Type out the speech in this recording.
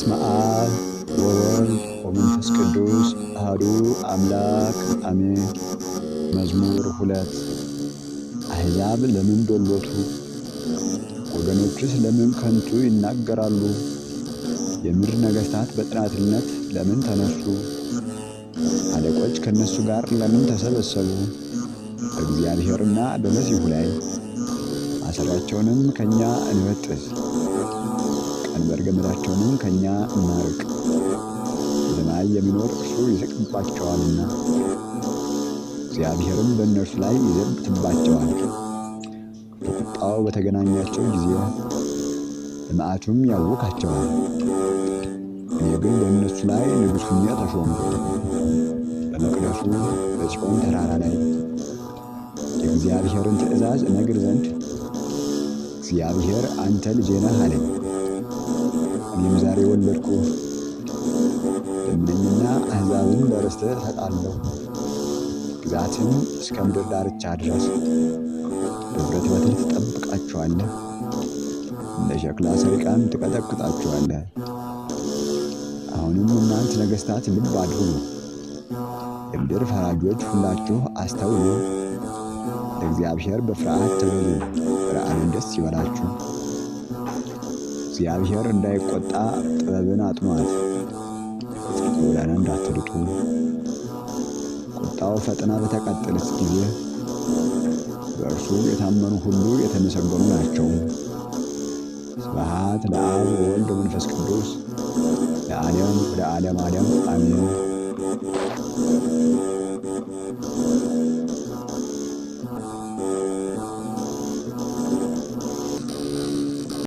በስመ አብ ወወልድ ወመንፈስ ቅዱስ አሐዱ አምላክ አሜን። መዝሙር 2 አሕዛብ ለምን ዶሎቱ? ወገኖችስ ለምን ከንቱ ይናገራሉ? የምድር ነገሥታት በጠላትነት ለምን ተነሱ? አለቆች ከነሱ ጋር ለምን ተሰበሰቡ? በእግዚአብሔርና በመሲሑ ላይ ማሰሪያቸውንም ከእኛ እንበጥስ፣ ቀንበር ገመዳቸውንም ከእኛ እናርቅ። በሰማይ የሚኖር እርሱ ይስቅባቸዋልና እግዚአብሔርም በእነርሱ ላይ ይዘብትባቸዋል። በቁጣው በተገናኛቸው ጊዜ በመዓቱም ያውካቸዋል። እኔ ግን በእነሱ ላይ ንጉሥ ሆኜ ተሾምሁ። በመቅደሱ በጽዮን ተራራ ላይ የእግዚአብሔርን ትእዛዝ እነግር ዘንድ እግዚአብሔር አንተ ልጄ ነህ አለኝ። እኔም ዛሬ ወለድኩህ። ለምነኝና አሕዛብን ለርስትህ እሰጣለሁ፣ ግዛትም እስከ ምድር ዳርቻ ድረስ። በብረት በትር ትጠብቃቸዋለህ፣ እንደ ሸክላ ሠሪ ዕቃም ትቀጠቅጣቸዋለህ። አሁንም እናንተ ነገሥታት ልብ አድርጉ፣ የምድር ፈራጆች ሁላችሁ አስተውሉ። ለእግዚአብሔር በፍርሃት ተገዙ፣ በረዓድም ደስ ይበላችሁ። እግዚአብሔር እንዳይቆጣ ጥበብን አጥኗት፣ ጽድቅ ጎዳና እንዳትርጡ። ቁጣው ፈጥና በተቃጠለች ጊዜ በእርሱ የታመኑ ሁሉ የተመሰገኑ ናቸው። ስብሐት ለአብ ወወልድ ወመንፈስ ቅዱስ ለዓለም ወደ ዓለም አሜን።